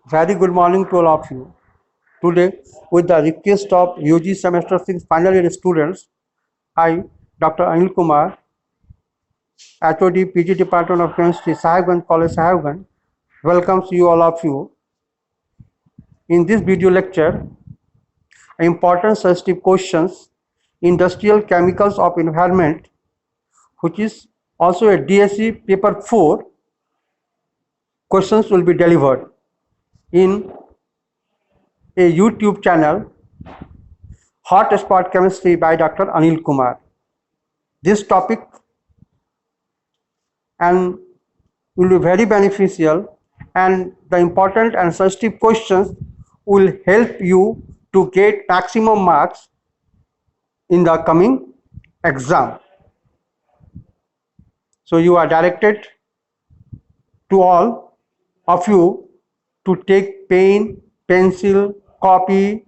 Very good morning to all of you. Today, with the request of UG Semester 6 final year students, I, Dr. Anil Kumar, HOD PG Department of Chemistry, Sahibganj College, Sahibganj, welcomes you all of you. In this video lecture, important sensitive questions, industrial chemicals of environment, which is also a DSE paper 4, questions will be delivered in a YouTube channel, Hot Spot Chemistry by Dr. Anil Kumar. This topic and will be very beneficial, and the important and sensitive questions will help you to get maximum marks in the coming exam. So you are directed to all of you to take pen, pencil, copy,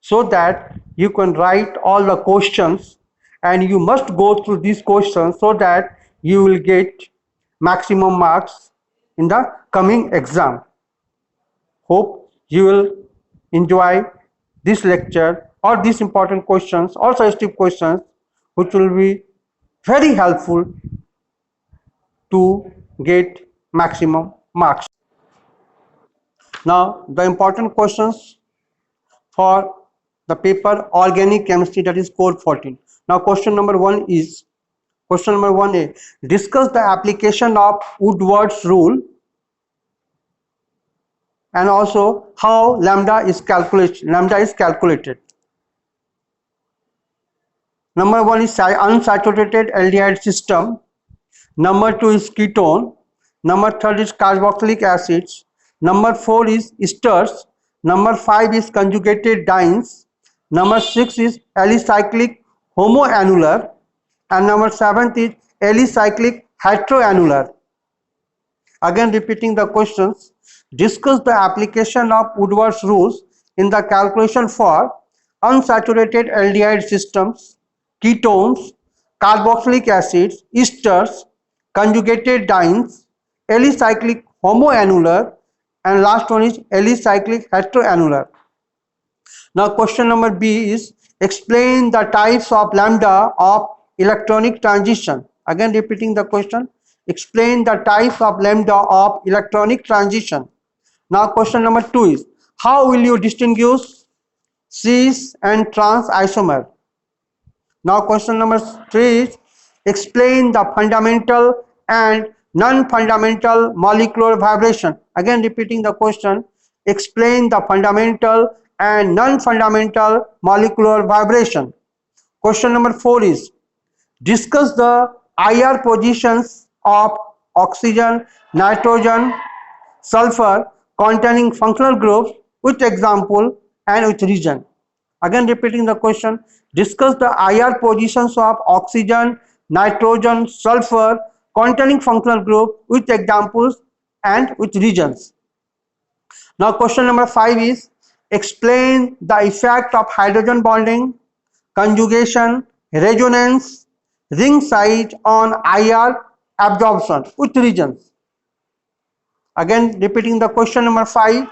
so that you can write all the questions, and you must go through these questions so that you will get maximum marks in the coming exam. Hope you will enjoy this lecture or these important questions or sensitive questions, which will be very helpful to get maximum marks. Now the important questions for the paper organic chemistry, that is core 14. Now question number 1 is, question number 1A, discuss the application of Woodward's rule and also how lambda is calculated. Number 1 is unsaturated aldehyde system. Number 2 is ketone. Number 3 is carboxylic acids. Number 4 is esters. Number 5 is conjugated dienes. Number 6 is alicyclic homoannular, and number 7 is alicyclic heteroannular. Again repeating the questions, discuss the application of Woodward's rules in the calculation for unsaturated aldehyde systems, ketones, carboxylic acids, esters, conjugated dienes, alicyclic homoannular, and last one is alicyclic heteroannular. Now question number B is, explain the types of lambda of electronic transition. Again repeating the question, explain the types of lambda of electronic transition. Now question number 2 is, how will you distinguish cis and trans isomer? Now question number 3 is, explain the fundamental and non-fundamental molecular vibration. Again repeating the question, explain the fundamental and non-fundamental molecular vibration. Question number 4 is, discuss the IR positions of oxygen, nitrogen, sulfur containing functional groups with example and with region. Again repeating the question, discuss the IR positions of oxygen, nitrogen, sulfur containing functional group with examples and with regions. Now question number 5 is, explain the effect of hydrogen bonding, conjugation, resonance, ring size on IR absorption with regions. Again repeating the question number 5,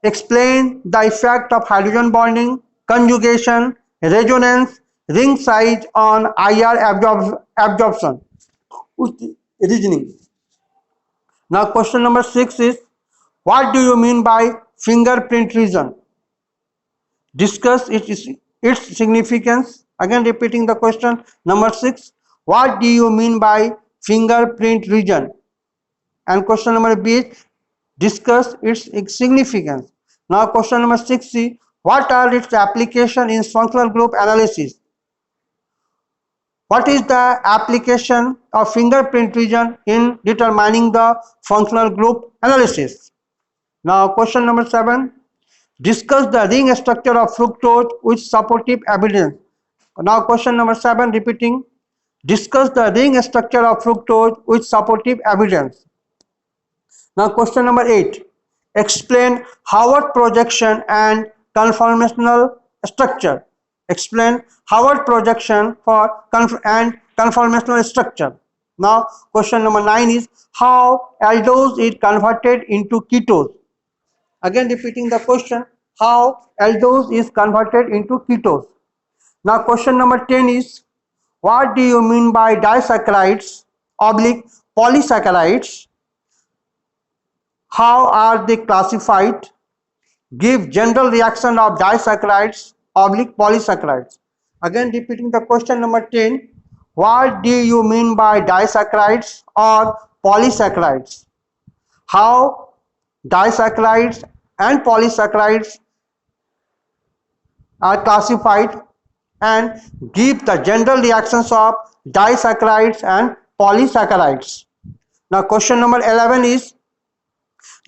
explain the effect of hydrogen bonding, conjugation, resonance, ring size on IR absorption with reasoning. Now question number 6 is, what do you mean by fingerprint region? Discuss its significance. Again repeating the question number 6, what do you mean by fingerprint region? And question number B is, discuss its significance. Now question number 6 is, what are its application in functional group analysis? What is the application of fingerprint region in determining the functional group analysis? Now question number 7, discuss the ring structure of fructose with supportive evidence. Now question number 7 repeating, discuss the ring structure of fructose with supportive evidence. Now question number 8, explain Howard projection and conformational structure. Explain Howard projection and conformational structure. Now question number 9 is how aldose is converted into ketose. Again repeating the question, how aldose is converted into ketose. Now question number 10 is what do you mean by disaccharides oblique polysaccharides? How are they classified? Give general reaction of disaccharides oblique polysaccharides. Again repeating the question number 10. What do you mean by disaccharides or polysaccharides? How disaccharides and polysaccharides are classified, and give the general reactions of disaccharides and polysaccharides. Now question number 11 is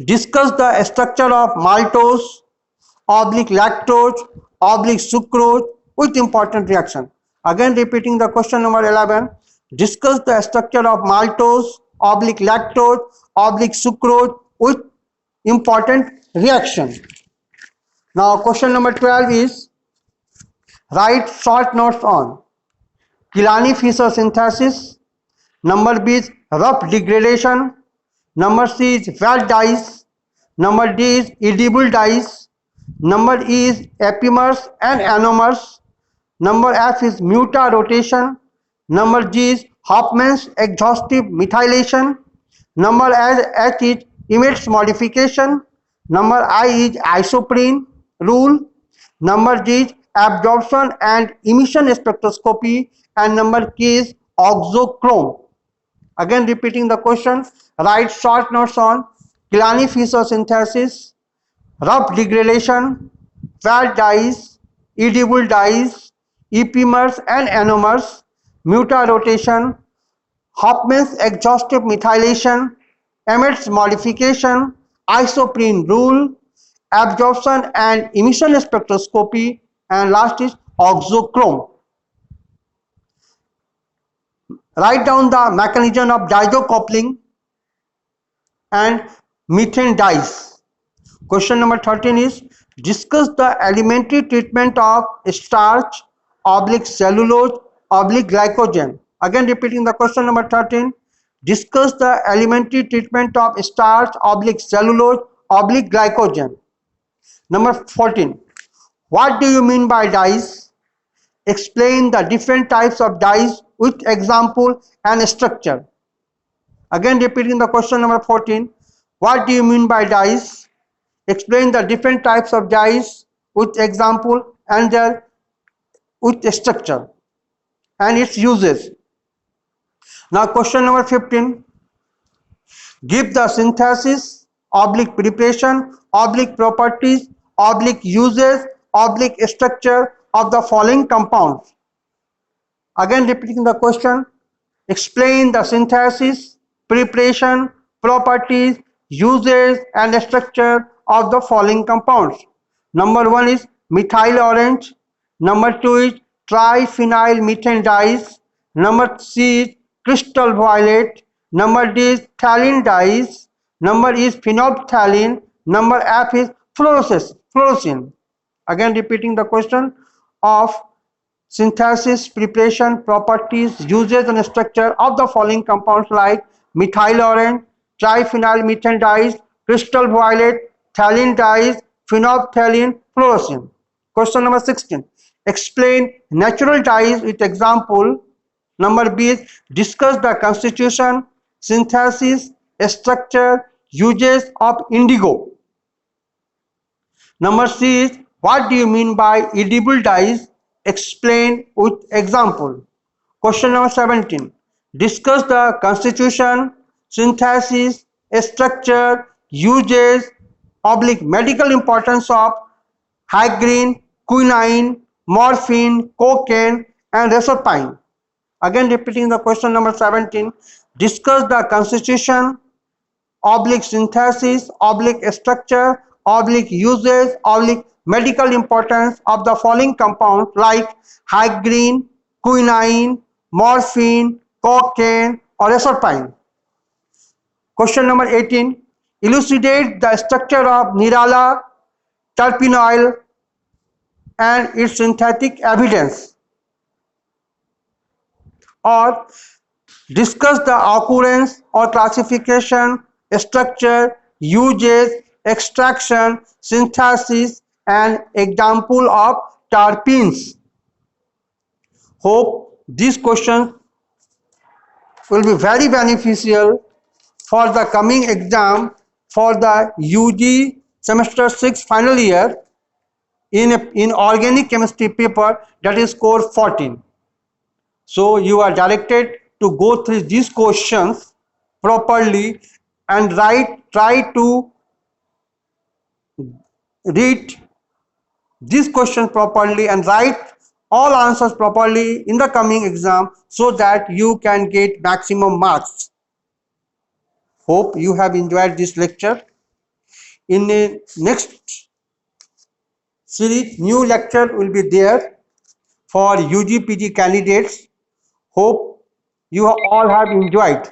discuss the structure of maltose oblique lactose oblique sucrose with important reaction. Again repeating the question number 11, discuss the structure of maltose oblique lactose oblique sucrose with important reaction. Now question number 12 is write short notes on Kilani-Fischer synthesis. Number B is rough degradation. Number C is wet dyes. Number D is edible dyes. Number E is epimers and anomers. Number F is muta-rotation. Number G is Hofmann's exhaustive methylation. Number H is Emmet's modification. Number I is isoprene rule. Number G is absorption and emission spectroscopy. And number K is oxochrome. Again repeating the question, write short notes on Kilani-Fischer synthesis, rough degradation, wet dyes, edible dyes, epimers and anomers, muta-rotation, Hofmann's exhaustive methylation, Emmet's modification, isoprene rule, absorption and emission spectroscopy, and last is oxochrome. Write down the mechanism of diazocoupling and methane dyes. Question number 13 is discuss the elementary treatment of starch oblique cellulose oblique glycogen. Again repeating the question number 13, discuss the elementary treatment of starch oblique cellulose oblique glycogen. Number 14, what do you mean by dyes? Explain the different types of dyes with example and structure. Again repeating the question number 14, what do you mean by dyes? Explain the different types of dyes with example and their with structure and its uses. Now question number 15, give the synthesis oblique preparation oblique properties oblique uses oblique structure of the following compounds. Again repeating the question, explain the synthesis, preparation, properties, uses and structure of the following compounds. Number 1 is methyl orange. Number 2 is triphenyl methane dyes. Number C is crystal violet. Number D is phthalate dyes. Number E is phenolphthalein. Number F is fluorescein. Again repeating the question of synthesis, preparation, properties, uses and structure of the following compounds like methyl orange, triphenyl methane dyes, crystal violet, phthalate dyes, phenolphthalein, fluorescein. Question number 16. Explain natural dyes with example. Number B is discuss the constitution, synthesis, structure, uses of indigo. Number C is what do you mean by edible dyes? Explain with example. Question number 17. Discuss the constitution, synthesis, structure, uses, oblique medical importance of hygrine, quinine, morphine, cocaine and resorpine. Again repeating the question number 17. Discuss the constitution, oblique synthesis, oblique structure, oblique uses, oblique medical importance of the following compounds like hygrine, quinine, morphine, cocaine or resorpine. Question number 18. Elucidate the structure of Nirala terpenoid and its synthetic evidence. Or Discuss the occurrence or classification, structure, uses, extraction, synthesis, and example of terpenes. Hope these questions will be very beneficial for the coming exam for the UG semester 6 final year in organic chemistry paper, that is core 14. So you are directed to go through these questions properly and try to read these questions properly and write all answers properly in the coming exam so that you can get maximum marks. Hope you have enjoyed this lecture. In the next series, new lecture will be there for UG PG candidates. Hope you all have enjoyed.